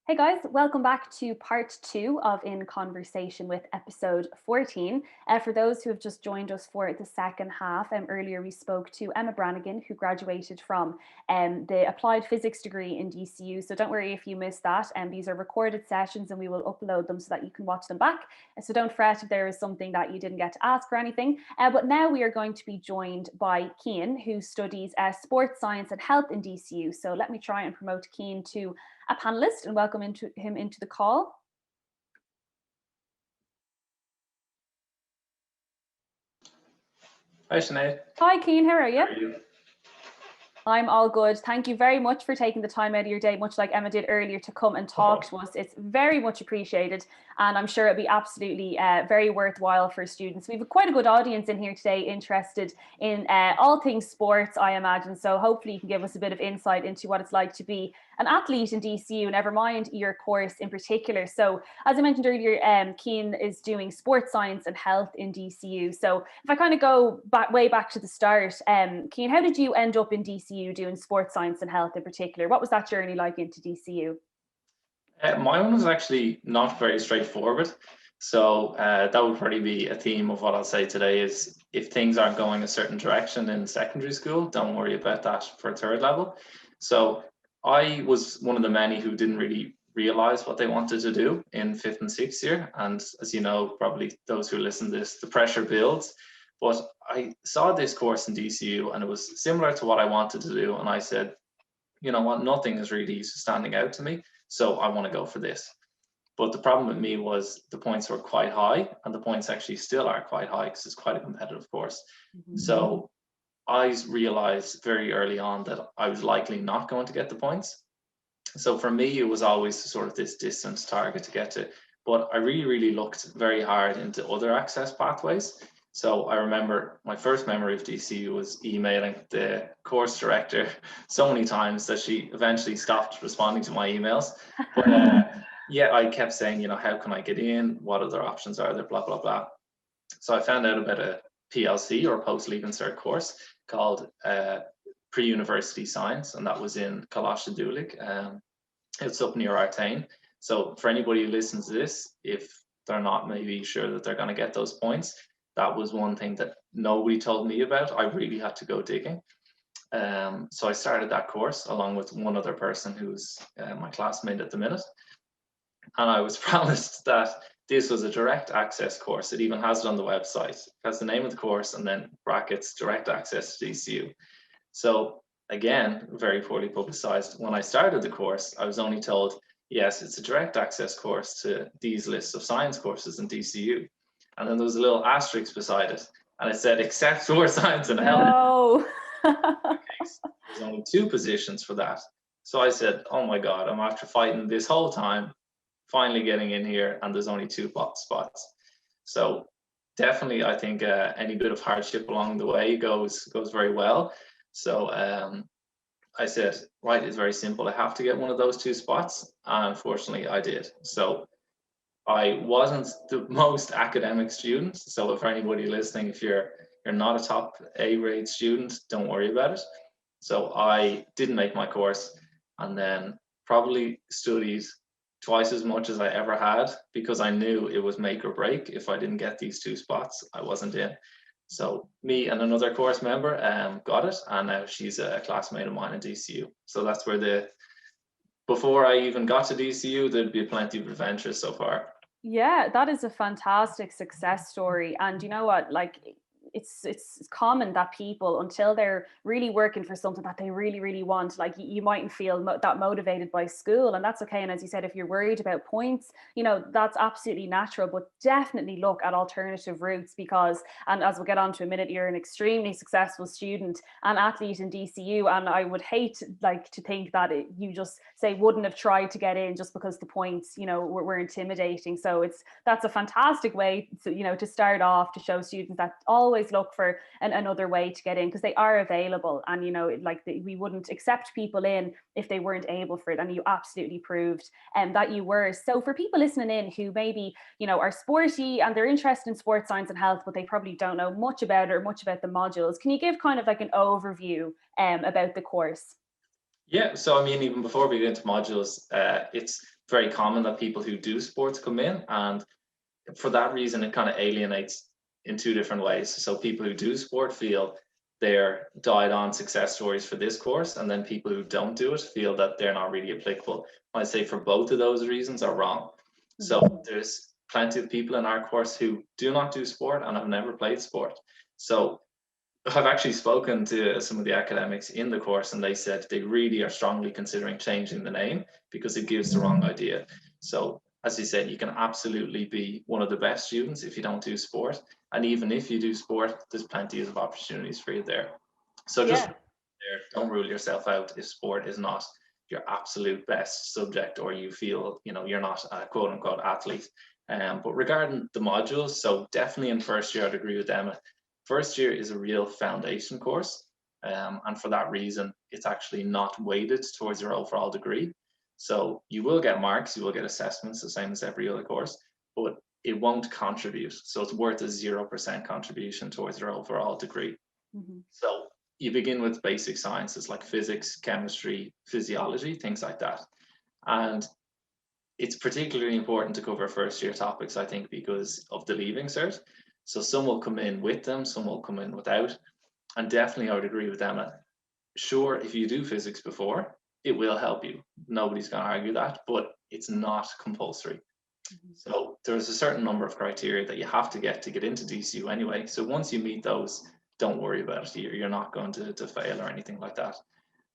Hey guys, welcome back to part 2 of In Conversation with episode 14. For those who have just joined us for the second half, earlier we spoke to Emma Brannigan, who graduated from the Applied Physics degree in DCU. So don't worry if you missed that. These are recorded sessions and we will upload them so that you can watch them back. So don't fret if there is something that you didn't get to ask or anything. But now we are going to be joined by Cian, who studies sports science and health in DCU. So let me try and promote Cian to a panelist and welcome him into the call. Hi, Sinead. Hi, Cian. How are you? How are you? I'm all good. Thank you very much for taking the time out of your day, much like Emma did earlier, to come and talk to us. It's very much appreciated. And I'm sure it'll be absolutely very worthwhile for students. We have quite a good audience in here today interested in all things sports, I imagine. So hopefully you can give us a bit of insight into what it's like to be an athlete in DCU, never mind your course in particular. So as I mentioned earlier, Cian is doing sports science and health in DCU. So if I kind of go way back to the start, Cian, how did you end up in DCU doing sports science and health in particular? What was that journey like into DCU? My one was actually not very straightforward. So that would probably be a theme of what I'll say today is if things aren't going a certain direction in secondary school, don't worry about that for third level. So I was one of the many who didn't really realize what they wanted to do in fifth and sixth year. And as you know, probably those who listen to this, the pressure builds. But I saw this course in DCU and it was similar to what I wanted to do. And I said, you know what, nothing is really standing out to me. So I want to go for this. But the problem with me was the points were quite high, and the points actually still are quite high because it's quite a competitive course. Mm-hmm. So I realized very early on that I was likely not going to get the points. So for me, it was always sort of this distance target to get to. But I really looked very hard into other access pathways. So I remember my first memory of DCU was emailing the course director so many times that she eventually stopped responding to my emails. But yeah, I kept saying, you know, how can I get in? What other options are there? Blah, blah, blah. So I found out about a PLC or post-leaving cert course called Pre-University Science, and that was in Coláiste. It's up near Artane. So for anybody who listens to this, if they're not maybe sure that they're going to get those points, that was one thing that nobody told me about. I really had to go digging. So I started that course along with one other person who's my classmate at the minute. And I was promised that this was a direct access course. It even has it on the website. It has the name of the course and then brackets direct access to DCU. So again, very poorly publicized. When I started the course, I was only told, yes, it's a direct access course to these lists of science courses in DCU. And then there was a little asterisk beside it. And it said, except for science and health. No. There's only 2 positions for that. So I said, oh my God, I'm after fighting this whole time, finally getting in here, and there's only 2 spots. So definitely, I think any bit of hardship along the way goes very well. So I said, right, it's very simple. I have to get one of those 2 spots. And unfortunately, I did. So I wasn't the most academic student. So if anybody listening, if you're not a top A grade student, don't worry about it. So I didn't make my course and then probably studied twice as much as I ever had because I knew it was make or break. If I didn't get these 2 spots, I wasn't in. So me and another course member got it, and now she's a classmate of mine in DCU. So that's where before I even got to DCU, there'd be plenty of adventures so far. Yeah, that is a fantastic success story. And you know what, like it's common that people, until they're really working for something that they really want, like you mightn't feel that motivated by school, and that's okay. And as you said, if you're worried about points, you know, that's absolutely natural, but definitely look at alternative routes because, and as we'll get on to a minute, you're an extremely successful student and athlete in DCU, and I would hate like to think that you just say wouldn't have tried to get in just because the points, you know, were intimidating. So that's a fantastic way to, you know, to start off, to show students that always look for another way to get in because they are available, and you know, like we wouldn't accept people in if they weren't able for it, and you absolutely proved that you were. So for people listening in who maybe, you know, are sporty and they're interested in sports science and health, but they probably don't know much about it or much about the modules, can you give kind of like an overview about the course? Yeah, so I mean, even before we get into modules, it's very common that people who do sports come in, and for that reason, it kind of alienates in two different ways. So people who do sport feel they're died on success stories for this course, and then people who don't do it feel that they're not really applicable. I'd say for both of those reasons are wrong. So there's plenty of people in our course who do not do sport and have never played sport. So I've actually spoken to some of the academics in the course, and they said they really are strongly considering changing the name because it gives the wrong idea. So as you said, you can absolutely be one of the best students if you don't do sport. And even if you do sport, there's plenty of opportunities for you there. So just there, don't rule yourself out if sport is not your absolute best subject, or you feel, you know, you're not a quote unquote athlete. But regarding the modules, so definitely in first year, I'd agree with Emma. First year is a real foundation course. And for that reason, it's actually not weighted towards your overall degree. So you will get marks, you will get assessments, the same as every other course, but it won't contribute. So it's worth a 0% contribution towards your overall degree. So you begin with basic sciences like physics, chemistry, physiology, things like that. And it's particularly important to cover first year topics, I think, because of the leaving cert. So some will come in with them, some will come in without. And definitely I would agree with Emma. Sure, if you do physics before, it will help you. Nobody's going to argue that, but it's not compulsory. So there's a certain number of criteria that you have to get into DCU anyway. So once you meet those, don't worry about it. You're not going to fail or anything like that.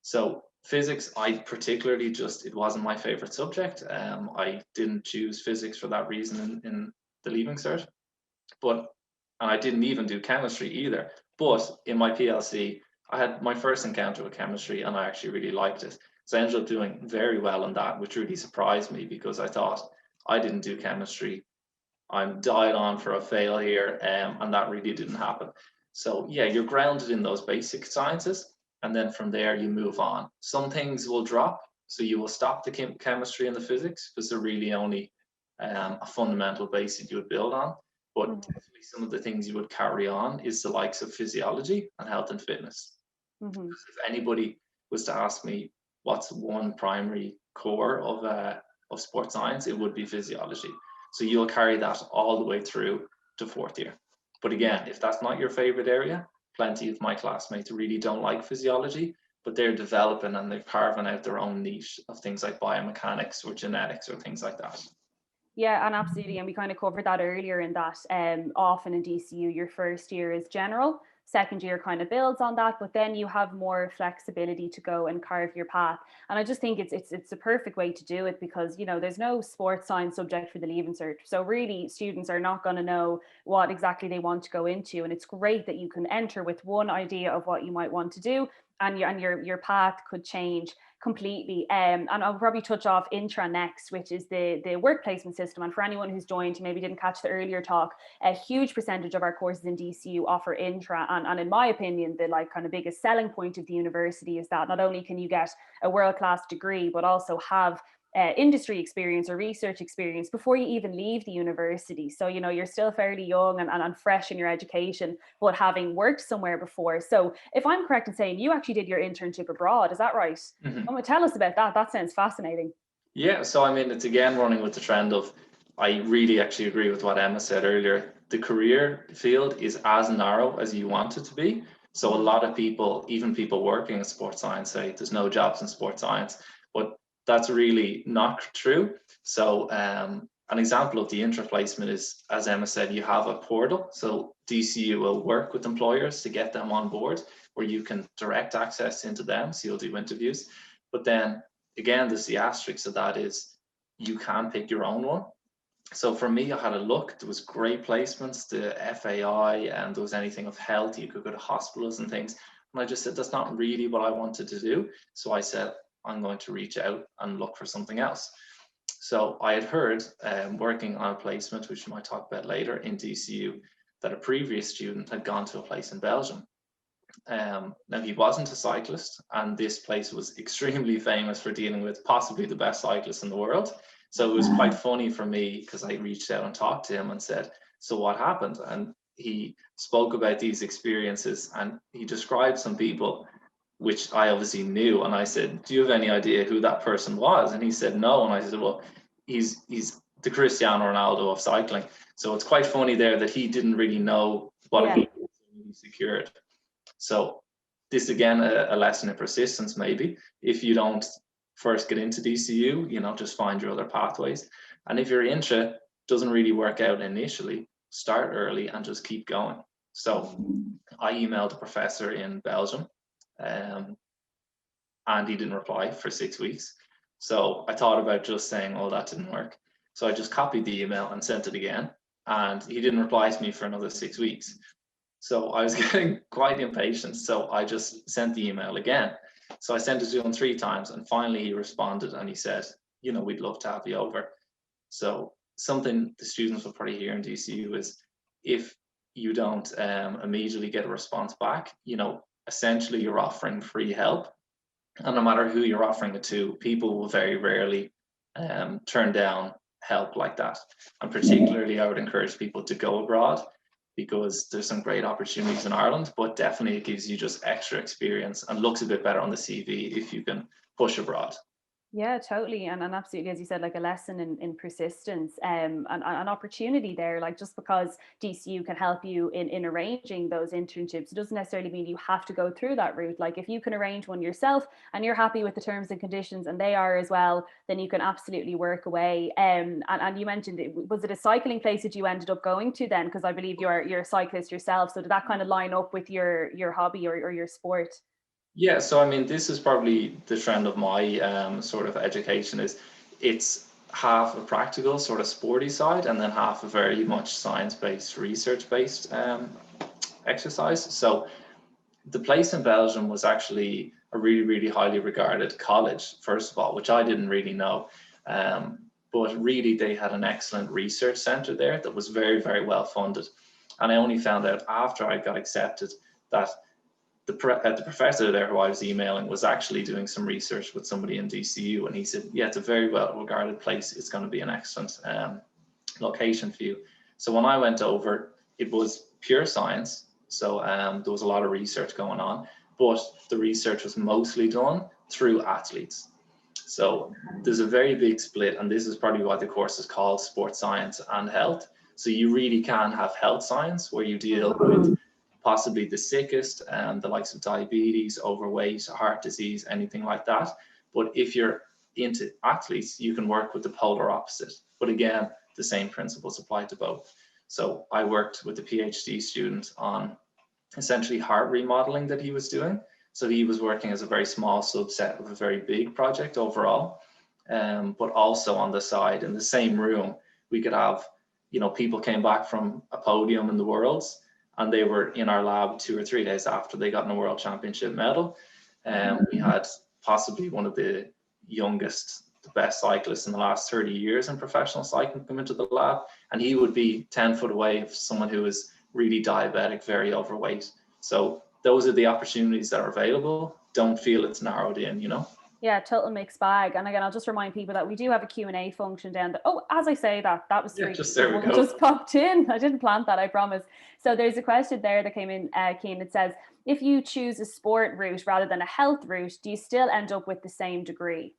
So physics, I particularly it wasn't my favorite subject. I didn't choose physics for that reason in the leaving cert. And I didn't even do chemistry either. But in my PLC, I had my first encounter with chemistry and I actually really liked it. So I ended up doing very well in that, which really surprised me because I thought I didn't do chemistry. I'm died on for a fail here, and that really didn't happen. So yeah, you're grounded in those basic sciences, and then from there you move on. Some things will drop, so you will stop the chemistry and the physics because they're really only a fundamental base that you would build on. But definitely some of the things you would carry on is the likes of physiology and health and fitness. If anybody was to ask me what's one primary core of sports science, it would be physiology. So you'll carry that all the way through to fourth year. But again, if that's not your favorite area, plenty of my classmates really don't like physiology, but they're developing and they're carving out their own niche of things like biomechanics or genetics or things like that. Yeah, and absolutely. And we kind of covered that earlier in that often in DCU, your first year is general, second year kind of builds on that, but then you have more flexibility to go and carve your path. And I just think it's a perfect way to do it because, you know, there's no sports science subject for the leaving cert. So really students are not going to know what exactly they want to go into. And it's great that you can enter with one idea of what you might want to do, and your path could change completely. And I'll probably touch off Intra next, which is the work placement system. And for anyone who's joined who maybe didn't catch the earlier talk, a huge percentage of our courses in DCU offer Intra. And in my opinion, the like kind of biggest selling point of the university is that not only can you get a world-class degree, but also have industry experience or research experience before you even leave the university. So, you know, you're still fairly young and fresh in your education, but having worked somewhere before. So if I'm correct in saying you actually did your internship abroad, is that right? Tell us about that. That sounds fascinating. Yeah, so I mean, it's again running with the trend of, I really actually agree with what Emma said earlier. The career field is as narrow as you want it to be. So a lot of people, even people working in sports science, say there's no jobs in sports science, but that's really not true. So an example of the Intra placement is, as Emma said, you have a portal. So DCU will work with employers to get them on board, where you can direct access into them. So you'll do interviews. But then again, there's the asterisk of that is you can pick your own one. So for me, I had a look. There was great placements, the FAI, and there was anything of health. You could go to hospitals and things. And I just said, that's not really what I wanted to do. So I said, I'm going to reach out and look for something else. So I had heard, working on a placement, which we might talk about later in DCU, that a previous student had gone to a place in Belgium. Now he wasn't a cyclist, and this place was extremely famous for dealing with possibly the best cyclists in the world. So it was quite funny for me because I reached out and talked to him and said, so what happened? And he spoke about these experiences and he described some people which I obviously knew. And I said, do you have any idea who that person was? And he said, no. And I said, well, he's the Cristiano Ronaldo of cycling. So it's quite funny there that he didn't really know what Yeah. he secured. So this again a lesson in persistence. Maybe if you don't first get into DCU, just find your other pathways. And if your intro doesn't really work out initially, start early and just keep going. So I emailed a professor in Belgium, and he didn't reply for 6 weeks. So I thought about just saying, oh, that didn't work. So I just copied the email and sent it again, and he didn't reply to me for another 6 weeks. So I was getting quite impatient. So I just sent the email again. So I sent it to him 3 times, and finally he responded and he said, we'd love to have you over. So something the students will probably hear in DCU is, if you don't immediately get a response back, essentially you're offering free help. And no matter who you're offering it to, people will very rarely turn down help like that. And particularly, I would encourage people to go abroad, because there's some great opportunities in Ireland, but definitely it gives you just extra experience and looks a bit better on the CV if you can push abroad. Yeah, totally. And absolutely, as you said, like a lesson in persistence, and an opportunity there. Like, just because DCU can help you in arranging those internships, it doesn't necessarily mean you have to go through that route. Like, if you can arrange one yourself and you're happy with the terms and conditions and they are as well, then you can absolutely work away. And you mentioned, was it a cycling place that you ended up going to then? Because I believe you're a cyclist yourself. So did that kind of line up with your hobby or your sport? Yeah, so I mean, this is probably the trend of my sort of education, is it's half a practical sort of sporty side and then half a very much science-based, research-based exercise. So the place in Belgium was actually a really, really highly regarded college, first of all, which I didn't really know. But really, they had an excellent research center there that was very, very well funded. And I only found out after I got accepted that the professor there who I was emailing was actually doing some research with somebody in DCU, and he said, yeah, it's a very well regarded place. It's going to be an excellent location for you. So when I went over, it was pure science. So there was a lot of research going on, but the research was mostly done through athletes. So there's a very big split, and this is probably why the course is called Sports Science and Health. So you really can have health science where you deal with possibly the sickest, the likes of diabetes, overweight, heart disease, anything like that. But if you're into athletes, you can work with the polar opposite. But again, the same principles apply to both. So I worked with a PhD student on essentially heart remodeling that he was doing. So he was working as a very small subset of a very big project overall. But also on the side, in the same room, we could have, people came back from a podium in the Worlds, and they were in our lab 2 or 3 days after they got in a world championship medal. We had possibly one of the youngest, the best cyclists in the last 30 years in professional cycling come into the lab, and he would be 10 foot away of someone who is really diabetic, very overweight. So those are the opportunities that are available. Don't feel it's narrowed in, Yeah, total mixed bag. And again, I'll just remind people that we do have a Q&A function down there. Oh, as I say that, that was Yeah, just there we go. Just popped in. I didn't plant that, I promise. So there's a question there that came in, Cian. It says, if you choose a sport route rather than a health route, do you still end up with the same degree?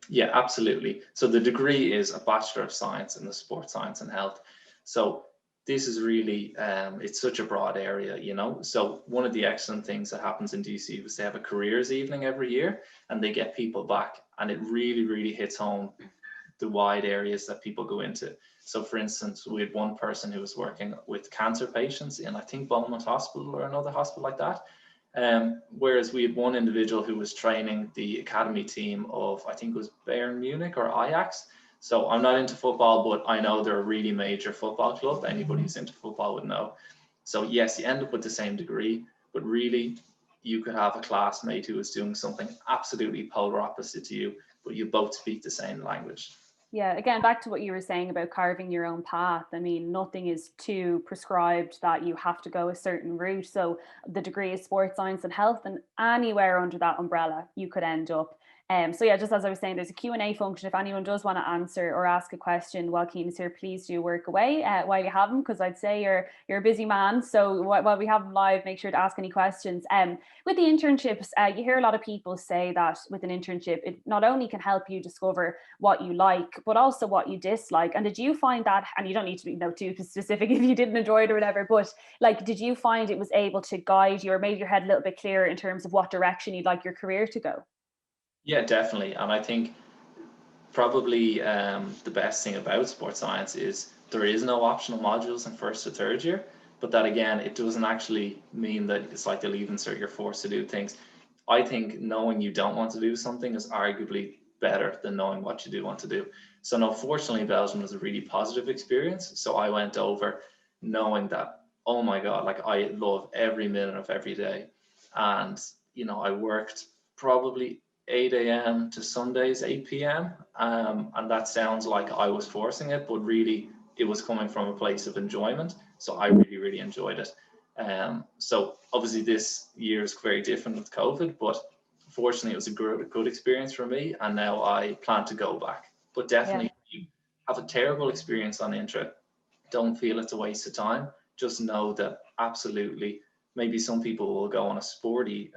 Yeah, absolutely. So the degree is a Bachelor of Science in the Sports Science and Health. So this is really, it's such a broad area, So one of the excellent things that happens in DC is they have a careers evening every year, and they get people back, and it really, really hits home the wide areas that people go into. So for instance, we had one person who was working with cancer patients in, I think, Beaumont Hospital or another hospital like that. Whereas we had one individual who was training the academy team of, I think it was Bayern Munich or Ajax. So I'm not into football, but I know they're a really major football club. Anybody who's into football would know. So yes, you end up with the same degree, but really you could have a classmate who is doing something absolutely polar opposite to you, but you both speak the same language. Yeah, again, back to what you were saying about carving your own path. I mean, nothing is too prescribed that you have to go a certain route. So the degree is sports science and health, and anywhere under that umbrella you could end up. So yeah, just as I was saying, there's a Q&A function. If anyone does want to answer or ask a question while Cian is here, please do work away while you have him, because I'd say you're a busy man. So while we have him live, make sure to ask any questions. With the internships, you hear a lot of people say that with an internship, it not only can help you discover what you like, but also what you dislike. And did you find that, and you don't need to be too specific if you didn't enjoy it or whatever, but like, did you find it was able to guide you or made your head a little bit clearer in terms of what direction you'd like your career to go? Yeah, definitely. And I think probably the best thing about sports science is there is no optional modules in first to third year, but that again, it doesn't actually mean that it's like the leaving cert, you're forced to do things. I think knowing you don't want to do something is arguably better than knowing what you do want to do. So no, fortunately, Belgium was a really positive experience. So I went over knowing that, oh my God, like I love every minute of every day. And, you know, I worked probably 8 a.m. to Sundays 8 p.m. And that sounds like I was forcing it, but really it was coming from a place of enjoyment. So I really, really enjoyed it. So obviously this year is very different with COVID, but fortunately it was a good experience for me. And now I plan to go back. But definitely, if you have a terrible experience on Intra, don't feel it's a waste of time. Just know that absolutely, maybe some people will go on a sporty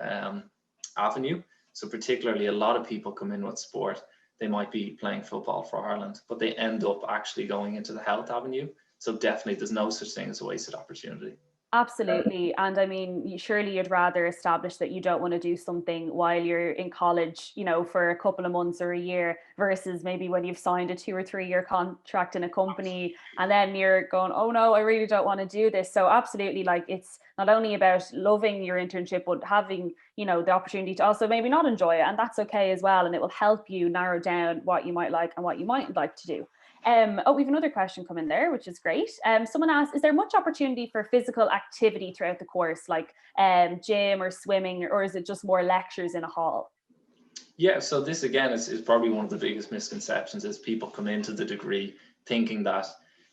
avenue. So particularly a lot of people come in with sport, they might be playing football for Ireland, but they end up actually going into the health avenue. So definitely there's no such thing as a wasted opportunity. Absolutely. And I mean, surely you'd rather establish that you don't want to do something while you're in college, you know, for a couple of months or a year, versus maybe when you've signed a 2 or 3 year contract in a company and then you're going, oh no, I really don't want to do this. So absolutely, like, it's not only about loving your internship, but having, you know, the opportunity to also maybe not enjoy it. And that's okay as well. And it will help you narrow down what you might like and what you mightn't like to do. Oh, we have another question coming there, which is great. Someone asked, is there much opportunity for physical activity throughout the course, like gym or swimming, or is it just more lectures in a hall? Yeah, so this again is probably one of the biggest misconceptions is people come into the degree thinking that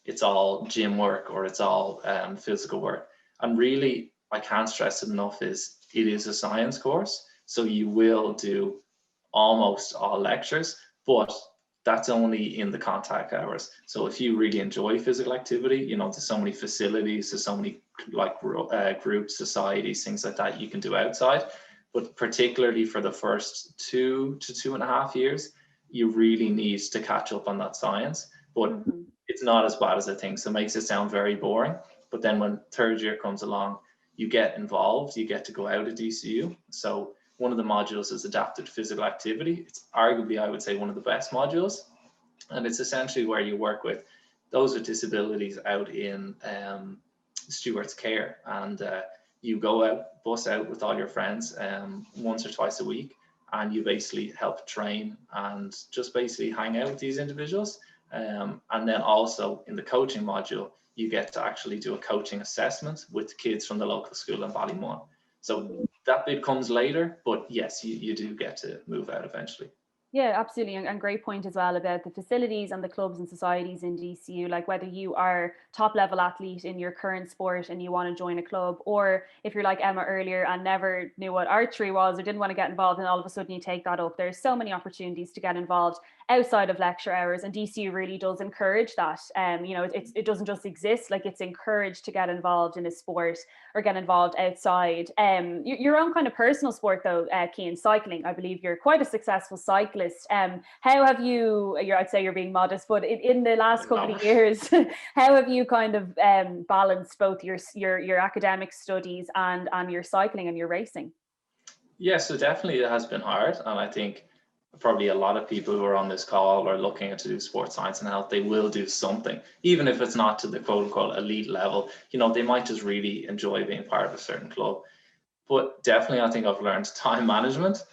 it's all gym work or it's all physical work. And really, I can't stress it enough, is it is a science course. So you will do almost all lectures, but that's only in the contact hours. So if you really enjoy physical activity, you know, there's so many facilities, there's so many like groups, societies, things like that you can do outside. But particularly for the first 2 to 2.5 years, you really need to catch up on that science. But it's not as bad as I think. So it makes it sound very boring. But then when third year comes along, you get involved, you get to go out of DCU. So one of the modules is adapted physical activity. It's arguably, I would say, one of the best modules. And it's essentially where you work with those with disabilities out in Stewart's care. And you go out, bus out with all your friends once or twice a week, and you basically help train and just basically hang out with these individuals. And then also in the coaching module, you get to actually do a coaching assessment with kids from the local school in Ballymun. So that bit comes later, but yes, you do get to move out eventually. Yeah, absolutely. And great point as well about the facilities and the clubs and societies in DCU. Like, whether you are top level athlete in your current sport and you want to join a club, or if you're like Emma earlier and never knew what archery was or didn't want to get involved, and all of a sudden you take that up, there's so many opportunities to get involved outside of lecture hours, and DCU really does encourage that. You know, it doesn't just exist, like, it's encouraged to get involved in a sport or get involved outside. Your own kind of personal sport though, Cian, cycling, I believe you're quite a successful cyclist. How have you, I'd say you're being modest, but in the last couple of years, how have you kind of balanced both your academic studies and your cycling and your racing? Yeah, so definitely it has been hard. And I think probably a lot of people who are on this call are looking to do sports science and health, they will do something, even if it's not to the quote unquote elite level. You know, they might just really enjoy being part of a certain club. But definitely, I think I've learned time management.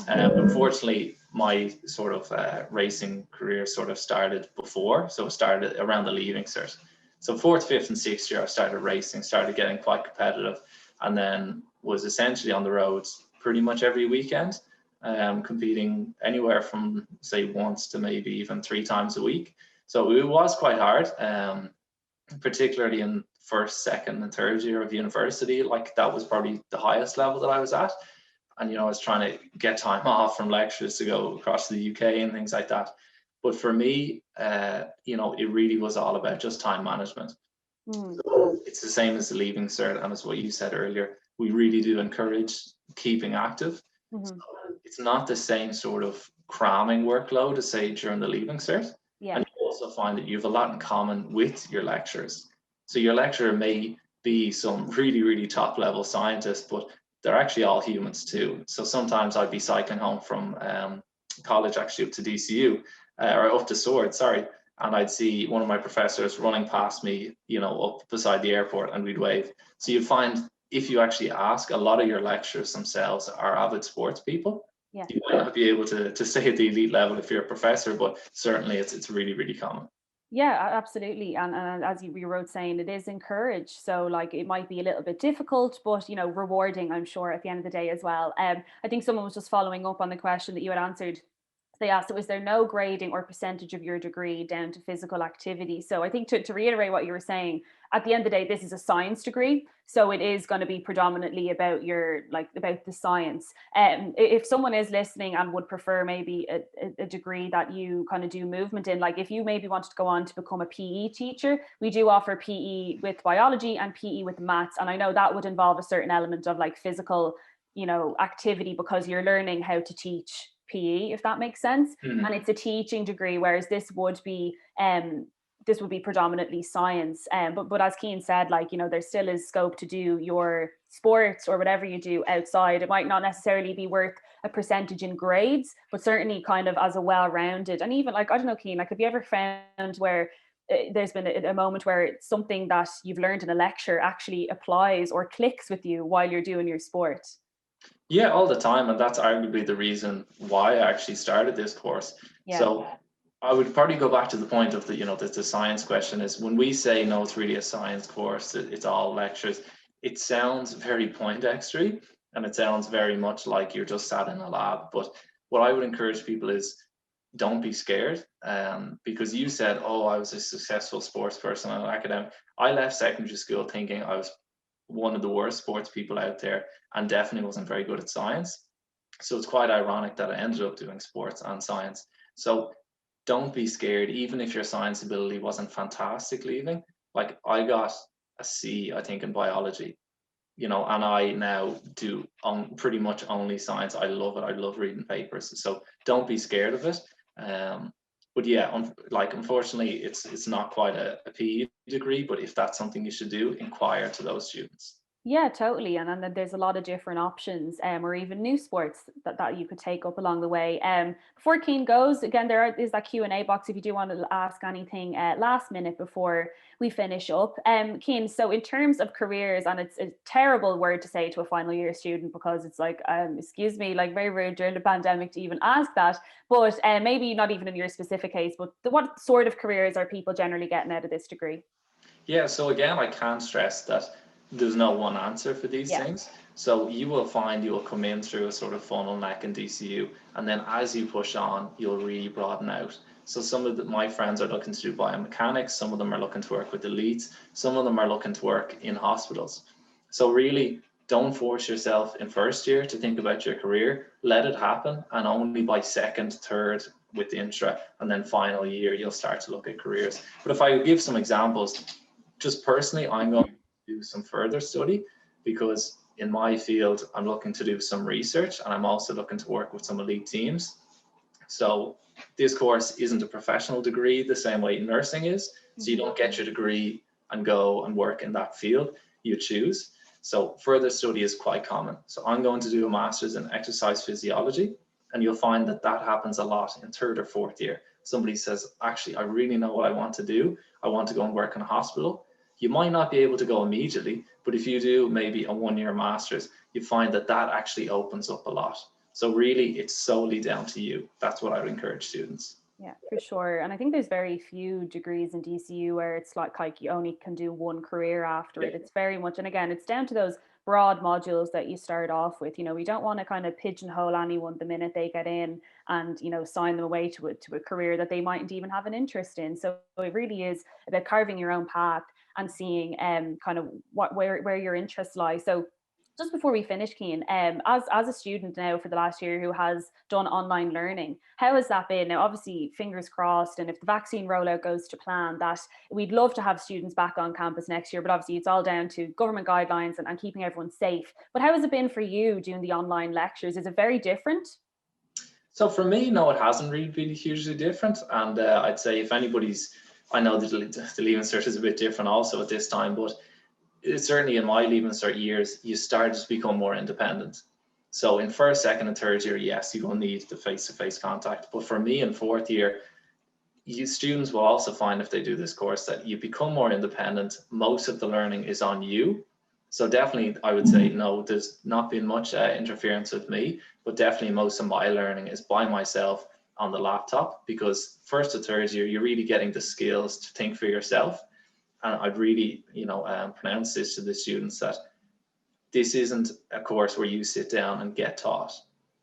Unfortunately, my sort of racing career sort of started before. So it started around the leaving cert. So fourth, fifth, and sixth year, I started racing, started getting quite competitive, and then was essentially on the roads pretty much every weekend, competing anywhere from say once to maybe even 3 times a week. So it was quite hard, particularly in first, second, and third year of university. Like, that was probably the highest level that I was at. and I was trying to get time off from lectures to go across to the UK and things like that. But for me, it really was all about just time management. So it's the same as the leaving cert, and as what you said earlier, we really do encourage keeping active. So it's not the same sort of cramming workload as say during the leaving cert. Yeah. And you also find that you have a lot in common with your lecturers. So your lecturer may be some really, really top level scientist, but they're actually all humans too. So sometimes I'd be cycling home from college actually up to DCU, or up to Sword, sorry, and I'd see one of my professors running past me, up beside the airport, and we'd wave. So you'd find if you actually ask, a lot of your lecturers themselves are avid sports people. Yeah. You might not be able to stay at the elite level if you're a professor, but certainly it's really, really common. Yeah, absolutely. And as you wrote saying, it is encouraged. So like it might be a little bit difficult, but rewarding, I'm sure, at the end of the day as well. I think someone was just following up on the question that you had answered. They asked, was there no grading or percentage of your degree down to physical activity? So I think to reiterate what you were saying, at the end of the day, this is a science degree. So it is going to be predominantly about about the science. If someone is listening and would prefer maybe a degree that you kind of do movement in, like if you maybe wanted to go on to become a PE teacher, we do offer PE with biology and PE with maths. And I know that would involve a certain element of like physical, activity, because you're learning how to teach PE, if that makes sense. And it's a teaching degree, whereas this would be predominantly science. But as Cian said, there still is scope to do your sports or whatever you do outside. It might not necessarily be worth a percentage in grades, but certainly kind of as a well-rounded, and even I don't know, Cian, have you ever found where there's been a moment where something that you've learned in a lecture actually applies or clicks with you while you're doing your sport? Yeah, all the time. And that's arguably the reason why I actually started this course. Yeah. So I would probably go back to the point of the science question is when we say, no, it's really a science course, it's all lectures, it sounds very Poindextery and it sounds very much like you're just sat in a lab. But what I would encourage people is don't be scared, because you said, oh, I was a successful sports person and an academic. I left secondary school thinking I was one of the worst sports people out there and definitely wasn't very good at science. So it's quite ironic that I ended up doing sports and science. So don't be scared, even if your science ability wasn't fantastic leaving. Like I got a C, I think, in biology, and I now do pretty much only science. I love it. I love reading papers. So don't be scared of it. But yeah, unfortunately, it's not quite a PE degree. But if that's something you should do, inquire to those students. Yeah, totally. And then there's a lot of different options, or even new sports that you could take up along the way. Before Cian goes, again, is that Q&A box if you do want to ask anything last minute before we finish up. Cian, so in terms of careers, and it's a terrible word to say to a final year student because it's like, excuse me, like very rude during the pandemic to even ask that, but maybe not even in your specific case, but what sort of careers are people generally getting out of this degree? Yeah, so again, I can't stress that there's no one answer for these things. So you will come in through a sort of funnel neck in DCU, and then as you push on, you'll really broaden out. So some of my friends are looking to do biomechanics, some of them are looking to work with elites, some of them are looking to work in hospitals. So really, don't force yourself in first year to think about your career. Let it happen, and only by second, third, with intra, and then final year, you'll start to look at careers. But if I give some examples, just personally, I'm going to do some further study because in my field, I'm looking to do some research and I'm also looking to work with some elite teams. So this course isn't a professional degree the same way nursing is. So you don't get your degree and go and work in that field, you choose. So further study is quite common. So I'm going to do a master's in exercise physiology, and you'll find that happens a lot in third or fourth year. Somebody says, actually, I really know what I want to do. I want to go and work in a hospital. You might not be able to go immediately, but if you do maybe a 1-year master's, you find that actually opens up a lot. So really, it's solely down to you. That's what I would encourage students. Yeah, for sure. And I think there's very few degrees in DCU where it's like you only can do one career after it. It's very much, and again, it's down to those broad modules that you start off with. We don't want to kind of pigeonhole anyone the minute they get in and, sign them away to a career that they mightn't even have an interest in. So it really is about carving your own path and seeing kind of where your interests lie. So Just before we finish, Cian, as a student now for the last year who has done online learning, how has that been? Now, obviously, fingers crossed, and if the vaccine rollout goes to plan, that we'd love to have students back on campus next year, but obviously it's all down to government guidelines and keeping everyone safe. But how has it been for you doing the online lectures? Is it very different? So for me, no, it hasn't really been hugely different. And I'd say if anybody's, I know that the Leaving Cert is a bit different also at this time, but it's certainly in my Leaving Cert years, you started to become more independent. So in first, second, and third year, yes, you will need the face-to-face contact. But for me in fourth year, students will also find if they do this course that you become more independent. Most of the learning is on you. So definitely, I would say no, there's not been much interference with me, but definitely most of my learning is by myself on the laptop, because first to third year, you're really getting the skills to think for yourself. And I'd really, pronounce this to the students that this isn't a course where you sit down and get taught.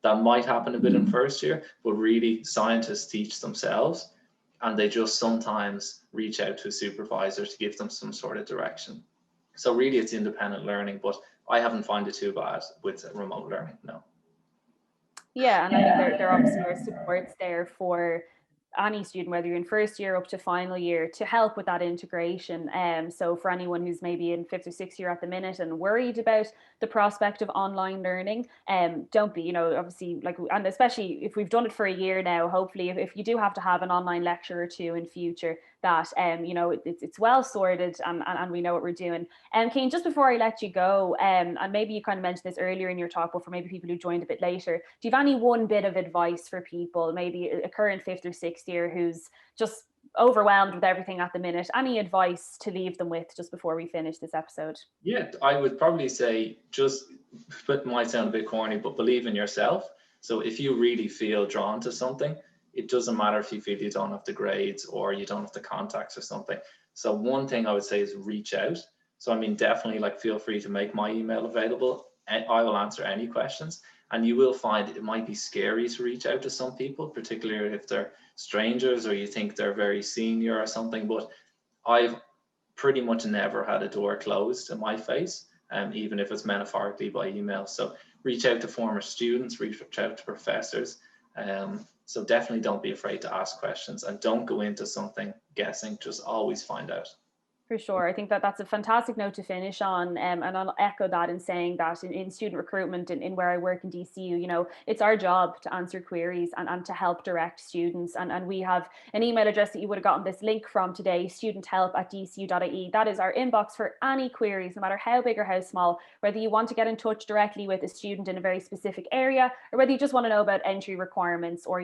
That might happen a bit in first year, but really scientists teach themselves, and they just sometimes reach out to a supervisor to give them some sort of direction. So really it's independent learning, but I haven't found it too bad with remote learning, no. Yeah, and I think there obviously are supports there for any student, whether you're in first year up to final year, to help with that integration. So for anyone who's maybe in fifth or sixth year at the minute and worried about the prospect of online learning, don't be, obviously, like, and especially if we've done it for a year now, hopefully if you do have to have an online lecture or two in future, that it's well sorted, and we know what we're doing. Cian, just before I let you go, and maybe you kind of mentioned this earlier in your talk, but for maybe people who joined a bit later, do you have any one bit of advice for people, maybe a current fifth or sixth year who's just overwhelmed with everything at the minute? Any advice to leave them with just before we finish this episode? Yeah, I would probably say, just, it might sound a bit corny, but believe in yourself. So if you really feel drawn to something, it doesn't matter if you feel you don't have the grades or you don't have the contacts or something. So one thing I would say is reach out. So I mean, definitely, like, feel free to make my email available. I will answer any questions. And you will find it might be scary to reach out to some people, particularly if they're strangers or you think they're very senior or something. But I've pretty much never had a door closed in my face, even if it's metaphorically by email. So reach out to former students, reach out to professors. So definitely don't be afraid to ask questions, and don't go into something guessing, just always find out. For sure. I think that's a fantastic note to finish on. And I'll echo that in saying that in student recruitment, in where I work in DCU, it's our job to answer queries and to help direct students. And we have an email address that you would have gotten this link from today, studenthelp@dcu.ie. That is our inbox for any queries, no matter how big or how small, whether you want to get in touch directly with a student in a very specific area, or whether you just want to know about entry requirements or,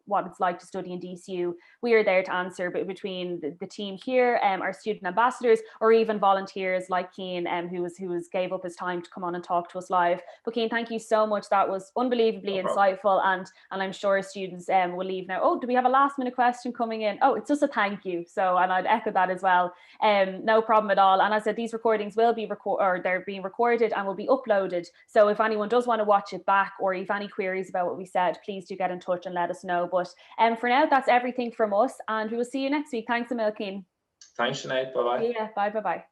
what it's like to study in DCU. We are there to answer, but between the team here, our student ambassadors, or even volunteers like Cian, who gave up his time to come on and talk to us live. But Cian, thank you so much. That was unbelievably insightful, and I'm sure students will leave now. Oh, do we have a last minute question coming in? Oh, it's just a thank you. So, and I'd echo that as well. No problem at all. And as I said, these recordings will be they're being recorded and will be uploaded. So if anyone does want to watch it back, or if any queries about what we said, please do get in touch and let us know. But for now, that's everything from us, and we will see you next week. Thanks a million, Cian. Thanks, Sinead. Bye-bye. Yeah, bye.